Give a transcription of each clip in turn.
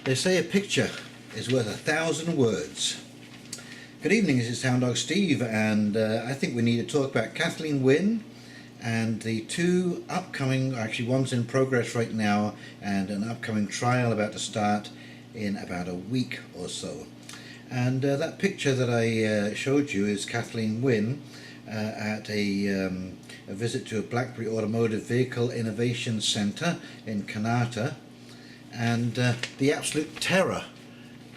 They say a picture is worth 1,000 words. Good evening, this is Sound Dog Steve, and I think we need to talk about Kathleen Wynne and the two upcoming, actually one's in progress right now, and an upcoming trial about to start in about a week or so. And that picture that I showed you is Kathleen Wynne at a visit to a BlackBerry Automotive Vehicle Innovation Centre in Kanata, and the absolute terror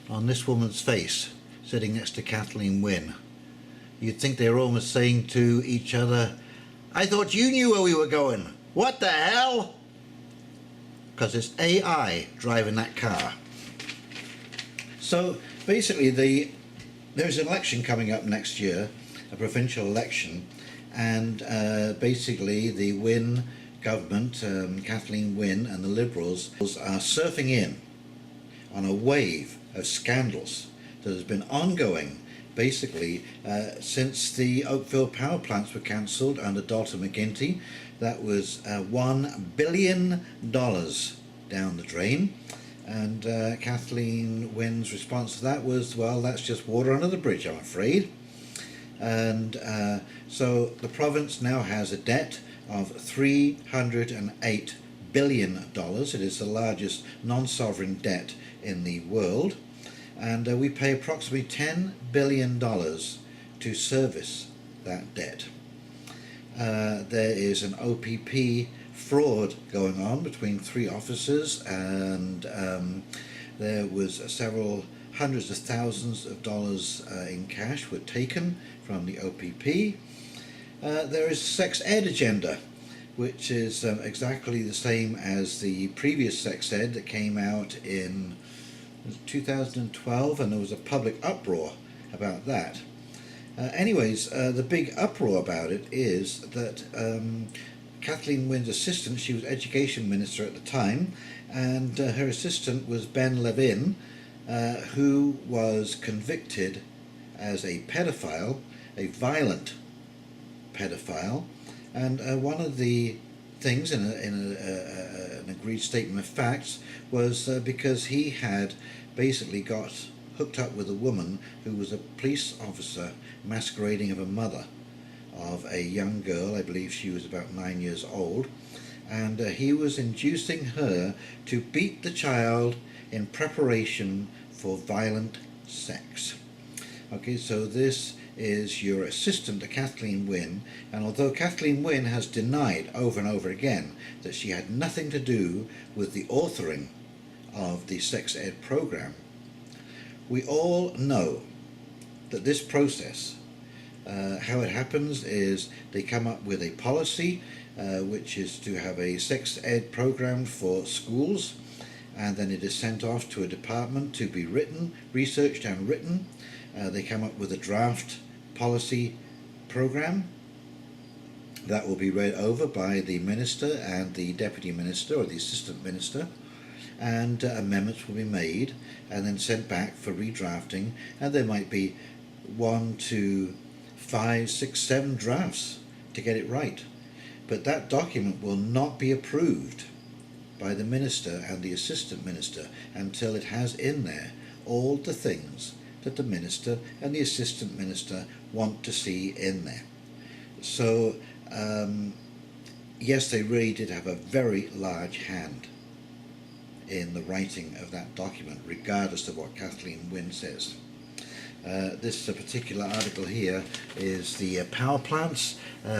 on this woman's face sitting next to Kathleen Wynne. You'd think they were almost saying to each other, "I thought you knew where we were going. What the hell?" Because it's AI driving that car. So basically there's an election coming up next year, a provincial election, and basically the Wynne government, Kathleen Wynne and the Liberals, are surfing in on a wave of scandals that has been ongoing basically since the Oakville power plants were cancelled under Dalton McGuinty. That was $1 billion down the drain, and Kathleen Wynne's response to that was, well, that's just water under the bridge, I'm afraid. And so the province now has a debt of $308 billion. It is the largest non-sovereign debt in the world, and we pay approximately $10 billion to service that debt. There is an OPP fraud going on between three officers, and there was several hundreds of thousands of dollars in cash were taken from the OPP. There is a sex ed agenda, which is exactly the same as the previous sex ed that came out in 2012, and there was a public uproar about that. Anyways, the big uproar about it is that Kathleen Wynne's assistant, she was education minister at the time, and her assistant was Ben Levin, who was convicted as a pedophile, a violent pedophile, and one of the things in an agreed statement of facts was because he had basically got hooked up with a woman who was a police officer masquerading of a mother of a young girl. I believe she was about 9 years old, and he was inducing her to beat the child in preparation for violent sex. Okay, so this is your assistant to Kathleen Wynne, and although Kathleen Wynne has denied over and over again that she had nothing to do with the authoring of the sex ed program, we all know that this process, how it happens is they come up with a policy which is to have a sex ed program for schools, and then it is sent off to a department to be written, researched and written. They come up with a draft policy program that will be read over by the minister and the deputy minister or the assistant minister, and amendments will be made and then sent back for redrafting, and there might be 1 to 5, 6, 7 drafts to get it right. But that document will not be approved by the minister and the assistant minister until it has in there all the things that the minister and the assistant minister want to see in there. So yes, they really did have a very large hand in the writing of that document, regardless of what Kathleen Wynne says. This particular article here is the power plants,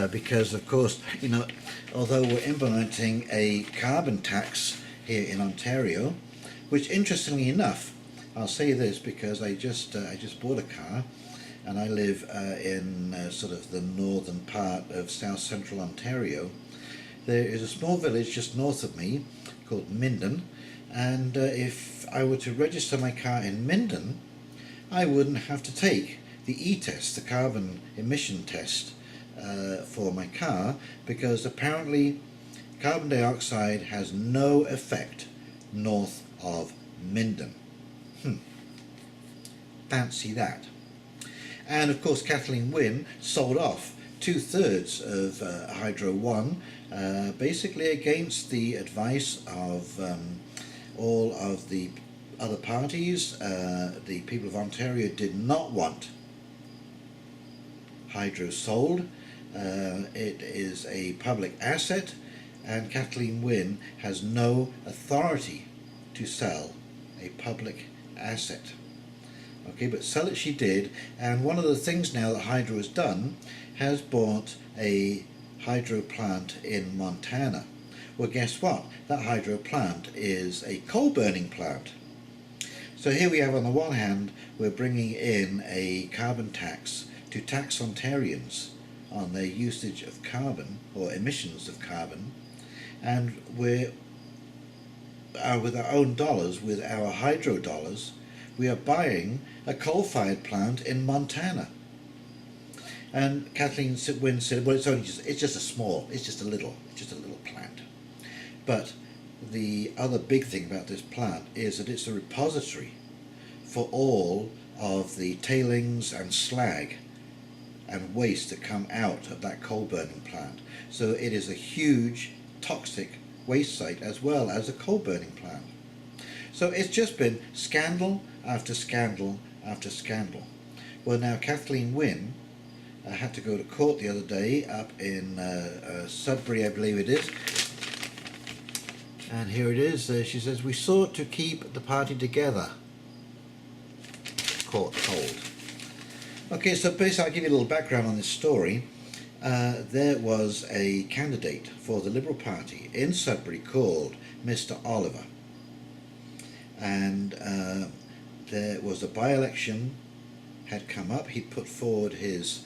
because of course, you know, although we're implementing a carbon tax here in Ontario, which interestingly enough, I'll say this because I just bought a car, and I live in sort of the northern part of south central Ontario. There is a small village just north of me called Minden, and if I were to register my car in Minden, I wouldn't have to take the E-test, the carbon emission test for my car, because apparently carbon dioxide has no effect north of Minden. Fancy that. And of course Kathleen Wynne sold off 2/3 of Hydro One, basically against the advice of all of the other parties, the people of Ontario did not want hydro sold. It is a public asset, and Kathleen Wynne has no authority to sell a public asset. Okay, but sell it she did, and one of the things now that Hydro has done has bought a hydro plant in Montana. Well, guess what? That hydro plant is a coal burning plant. So here we have, on the one hand, we're bringing in a carbon tax to tax Ontarians on their usage of carbon or emissions of carbon, and we're with our own dollars, with our hydro dollars, we are buying a coal-fired plant in Montana. And Kathleen Wynne said, well, it's just a little plant. But the other big thing about this plant is that it's a repository for all of the tailings and slag and waste that come out of that coal burning plant. So it is a huge toxic waste site as well as a coal burning plant. So it's just been scandal after scandal after scandal. Well, now Kathleen Wynne had to go to court the other day up in Sudbury, I believe it is. And here it is. She says, "We sought to keep the party together," court told. Okay, so basically I'll give you a little background on this story. There was a candidate for the Liberal Party in Sudbury called Mr. Oliver. And there was a by-election had come up. He put forward his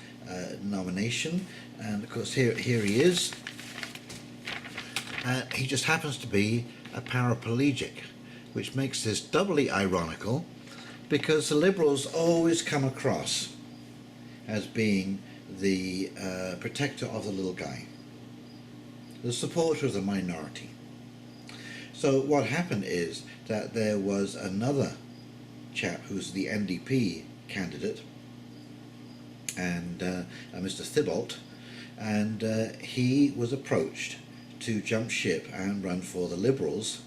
nomination, and of course here he is. He just happens to be a paraplegic, which makes this doubly ironical, because the Liberals always come across as being the protector of the little guy, the supporter of the minority. So what happened is that there was another chap who's the NDP candidate, and Mr. Thibault, and he was approached to jump ship and run for the Liberals,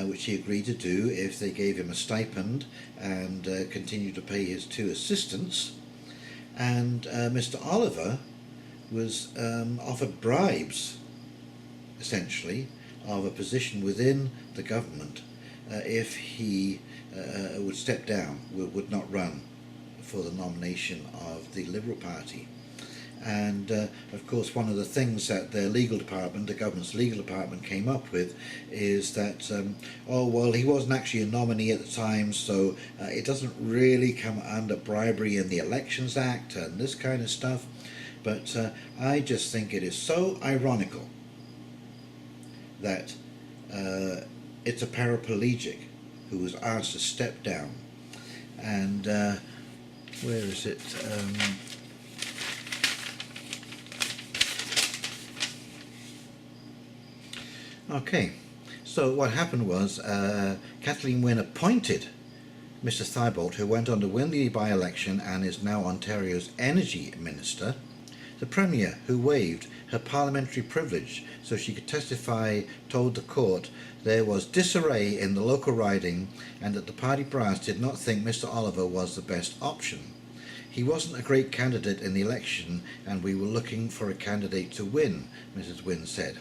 which he agreed to do if they gave him a stipend and continued to pay his 2 assistants. And Mr. Oliver was offered bribes, essentially, of a position within the government if he would step down, would not run for the nomination of the Liberal Party. And of course, one of the things that their legal department, the government's legal department, came up with is that, oh well, he wasn't actually a nominee at the time, so it doesn't really come under bribery in the Elections Act and this kind of stuff. But I just think it is so ironical that it's a paraplegic who was asked to step down. And where is it? Okay, so what happened was Kathleen Wynne appointed Mr. Thibault, who went on to win the by-election and is now Ontario's Energy Minister, the Premier, who waived her parliamentary privilege so she could testify, told the court there was disarray in the local riding and that the party brass did not think Mr. Oliver was the best option. He wasn't a great candidate in the election and we were looking for a candidate to win, Mrs. Wynne said.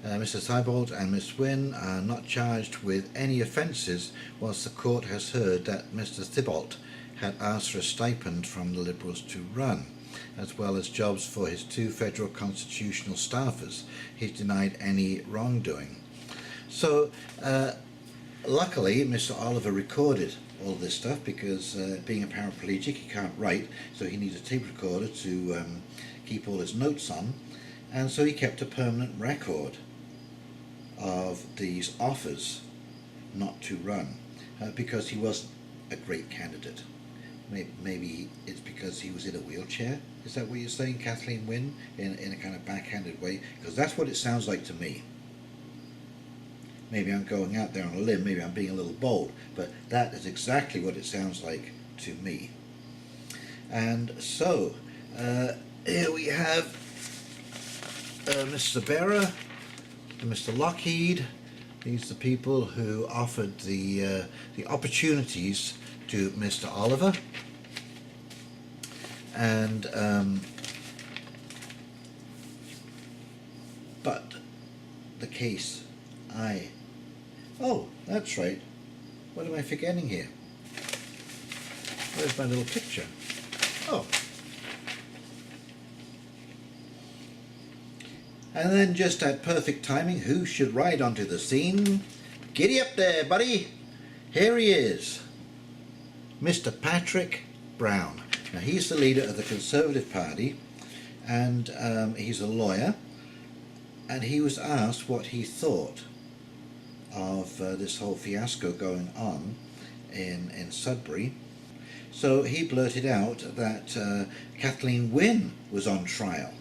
Mr. Thibault and Miss Wynne are not charged with any offences, whilst the court has heard that Mr. Thibault had asked for a stipend from the Liberals to run, as well as jobs for his 2 federal constitutional staffers. He's denied any wrongdoing. So, luckily, Mr. Oliver recorded all this stuff because being a paraplegic, he can't write, so he needs a tape recorder to keep all his notes on, and so he kept a permanent record of these offers not to run because he wasn't a great candidate. Maybe it's because he was in a wheelchair. Is that what you're saying, Kathleen Wynne, in a kind of backhanded way? Because that's what it sounds like to me. Maybe I'm going out there on a limb, maybe I'm being a little bold, but that is exactly what it sounds like to me. And so, here we have Mr. Berra, Mr. Lockheed, These are the people who offered the opportunities to Mr. Oliver, and but the case oh, that's right, what am I forgetting here? Where's my little picture? Oh, and then just at perfect timing, who should ride onto the scene? Giddy up there, buddy! Here he is, Mr. Patrick Brown. Now, he's the leader of the Conservative Party, and he's a lawyer, and he was asked what he thought of this whole fiasco going on in Sudbury. So he blurted out that Kathleen Wynne was on trial.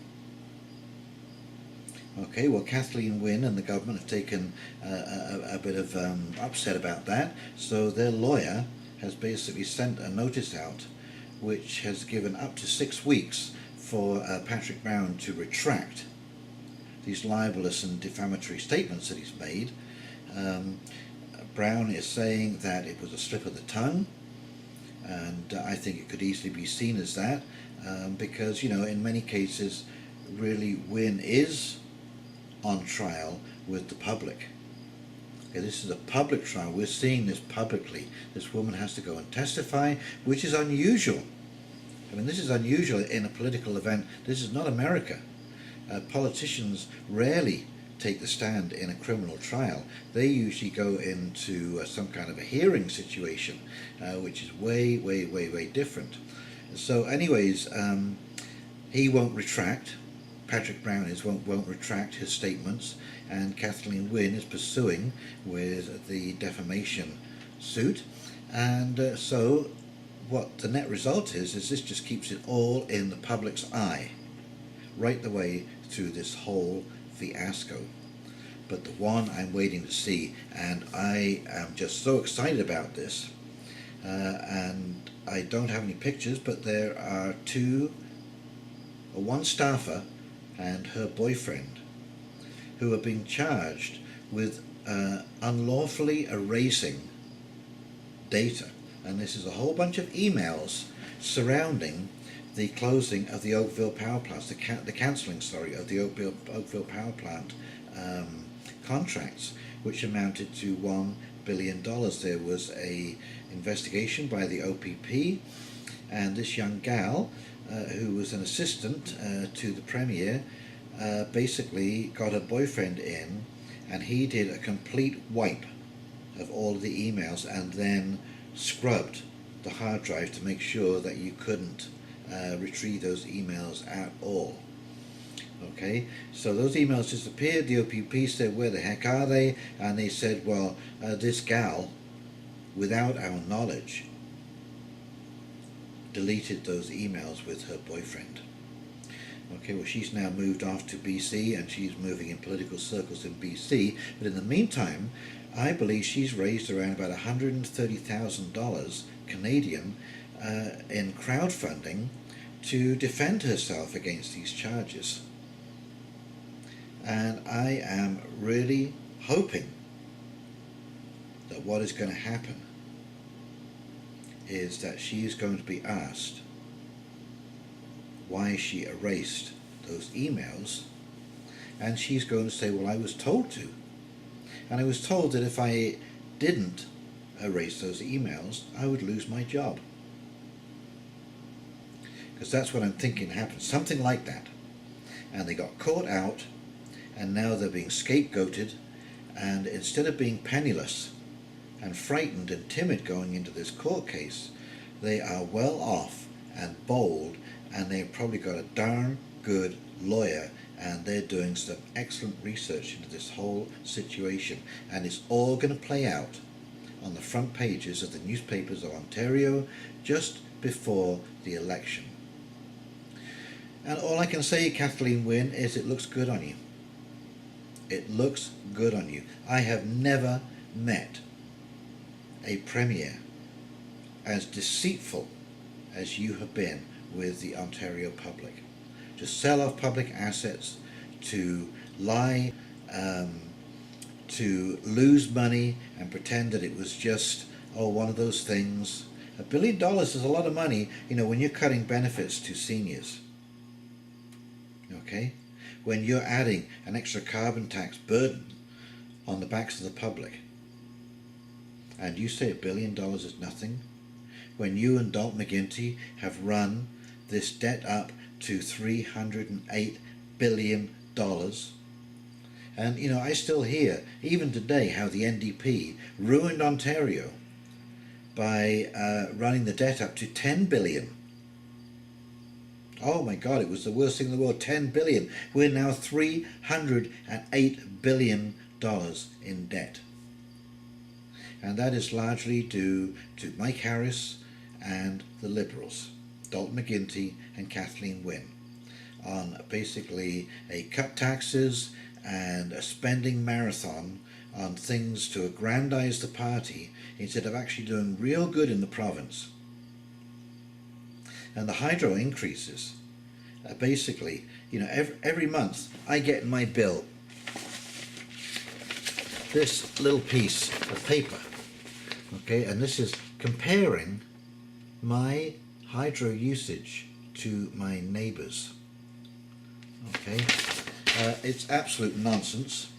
Okay, well, Kathleen Wynne and the government have taken a bit of upset about that, so their lawyer has basically sent a notice out which has given up to 6 weeks for Patrick Brown to retract these libelous and defamatory statements that he's made. Brown is saying that it was a slip of the tongue, and I think it could easily be seen as that, because, you know, in many cases, really, Wynne is on trial with the public. Okay, this is a public trial. We're seeing this publicly. This woman has to go and testify, which is unusual. I mean, this is unusual in a political event. This is not America. Politicians rarely take the stand in a criminal trial. They usually go into some kind of a hearing situation, which is way, way, way, way different. So anyways, he won't retract. Patrick Brown won't retract his statements, and Kathleen Wynne is pursuing with the defamation suit. And so what the net result is this just keeps it all in the public's eye, right the way through this whole fiasco. But the one I'm waiting to see, and I am just so excited about this, and I don't have any pictures, but there are one staffer and her boyfriend who are being charged with unlawfully erasing data. And this is a whole bunch of emails surrounding the closing of the Oakville power plant, the cancelling, of the Oakville power plant contracts, which amounted to $1 billion. There was a investigation by the OPP, and this young gal, who was an assistant to the Premier, basically got her boyfriend in, and he did a complete wipe of all of the emails and then scrubbed the hard drive to make sure that you couldn't retrieve those emails at all. Okay, so those emails disappeared. The OPP said, where the heck are they? And they said, well, this gal, without our knowledge, deleted those emails with her boyfriend. Okay, well, she's now moved off to BC, and she's moving in political circles in BC, but in the meantime, I believe she's raised around about $130,000 Canadian in crowdfunding to defend herself against these charges. And I am really hoping that what is going to happen is that she is going to be asked why she erased those emails, and she's going to say, well, I was told to, and I was told that if I didn't erase those emails, I would lose my job. Because that's what I'm thinking happened, something like that. And they got caught out, and now they're being scapegoated, and instead of being penniless and frightened and timid going into this court case, they are well off and bold, and they've probably got a darn good lawyer, and they're doing some excellent research into this whole situation, and it's all going to play out on the front pages of the newspapers of Ontario just before the election. And all I can say, Kathleen Wynne, is it looks good on you. It looks good on you. I have never met a Premier as deceitful as you have been with the Ontario public. To sell off public assets, to lie to lose money and pretend that it was just, oh, one of those things. $1 billion is a lot of money, when you're cutting benefits to seniors. Okay? When you're adding an extra carbon tax burden on the backs of the public. And you say $1 billion is nothing? When you and Dalton McGuinty have run this debt up to $308 billion. And I still hear, even today, how the NDP ruined Ontario by running the debt up to $10 billion. Oh my God, it was the worst thing in the world, $10 billion. We're now $308 billion in debt. And that is largely due to Mike Harris and the Liberals, Dalton McGuinty and Kathleen Wynne, on basically a cut taxes and a spending marathon on things to aggrandize the party instead of actually doing real good in the province. And the hydro increases, basically, every month I get in my bill this little piece of paper, okay, and this is comparing my hydro usage to my neighbours. Okay, it's absolute nonsense.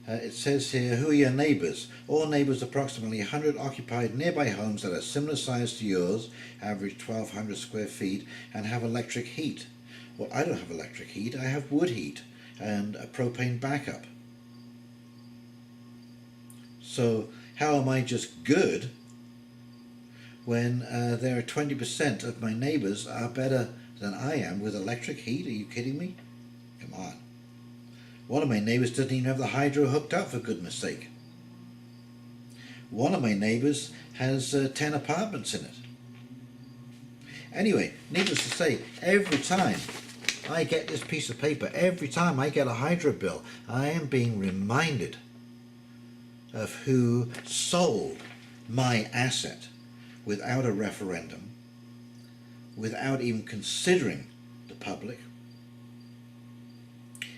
It says here, who are your neighbours? All neighbours approximately 100 occupied nearby homes that are similar size to yours, average 1,200 square feet, and have electric heat. Well, I don't have electric heat, I have wood heat and a propane backup. So how am I just good when there are 20% of my neighbours are better than I am with electric heat? Are you kidding me? Come on. One of my neighbours doesn't even have the hydro hooked up, for goodness sake. One of my neighbours has 10 apartments in it. Anyway, needless to say, every time I get this piece of paper, every time I get a hydro bill, I am being reminded of who sold my asset without a referendum, without even considering the public,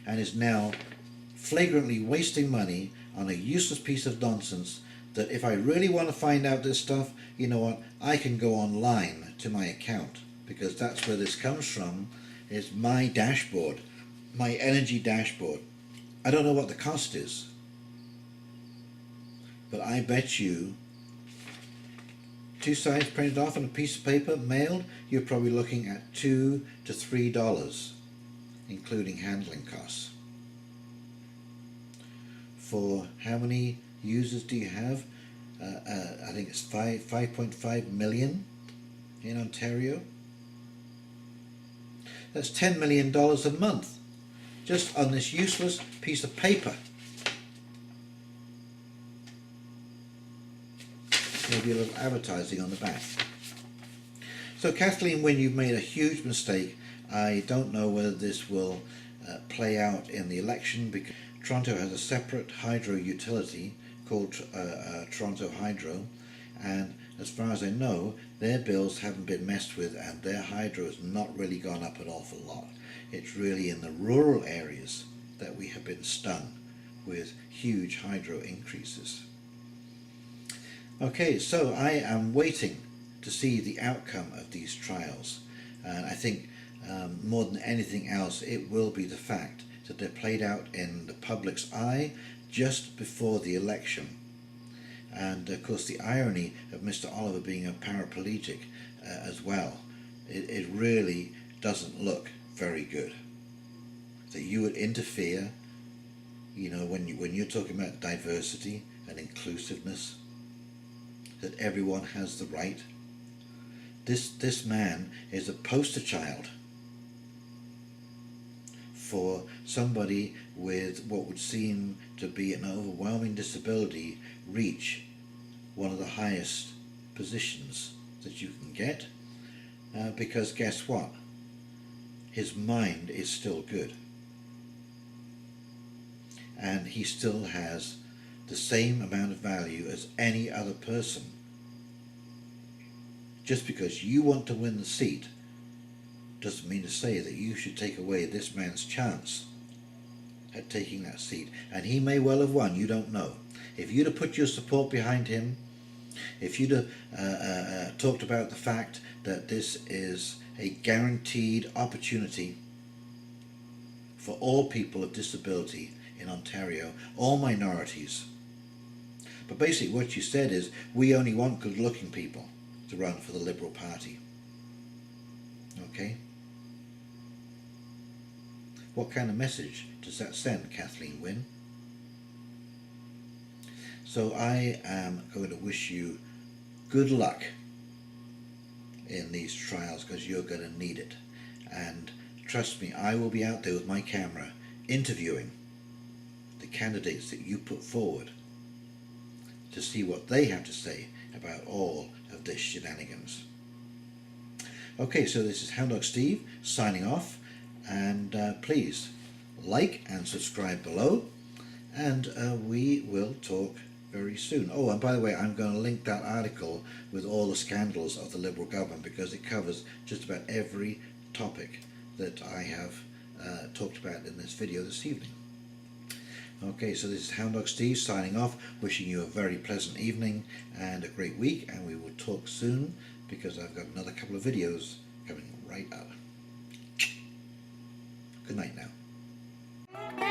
and is now flagrantly wasting money on a useless piece of nonsense that if I really want to find out this stuff, you know what, I can go online to my account, because that's where this comes from, is my dashboard, my energy dashboard. I don't know what the cost is, but I bet you, two sides printed off on a piece of paper, mailed, you're probably looking at $2 to $3, including handling costs. For how many users do you have? I think it's 5.5 million in Ontario. That's $10 million a month just on this useless piece of paper. Maybe a little advertising on the back. So Kathleen Wynne, you've made a huge mistake. I don't know whether this will play out in the election, because Toronto has a separate hydro utility called Toronto Hydro, and as far as I know, their bills haven't been messed with, and their hydro has not really gone up an awful lot. It's really in the rural areas that we have been stung with huge hydro increases. Okay, so I am waiting to see the outcome of these trials, and I think more than anything else it will be the fact that they're played out in the public's eye just before the election. And of course the irony of Mr. Oliver being a paraplegic as well, it really doesn't look very good. That you would interfere, when you're talking about diversity and inclusiveness, that everyone has the right. This man is a poster child for somebody with what would seem to be an overwhelming disability reach one of the highest positions that you can get, because guess what? His mind is still good, and he still has the same amount of value as any other person. Just because you want to win the seat doesn't mean to say that you should take away this man's chance at taking that seat, and he may well have won, you don't know. If you'd have put your support behind him, if you'd have talked about the fact that this is a guaranteed opportunity for all people of disability in Ontario, all minorities. But basically what you said is, we only want good looking people to run for the Liberal Party. Okay? What kind of message does that send, Kathleen Wynne? So I am going to wish you good luck in these trials, because you're going to need it. And trust me, I will be out there with my camera interviewing the candidates that you put forward to see what they have to say about all of this shenanigans. Okay, so this is Hound Dog Steve signing off, and please like and subscribe below, and we will talk very soon. Oh, and by the way, I'm going to link that article with all the scandals of the Liberal government, because it covers just about every topic that I have talked about in this video this evening. Okay, so this is Hound Dog Steve signing off, wishing you a very pleasant evening and a great week, and we will talk soon, because I've got another couple of videos coming right up. Good night now.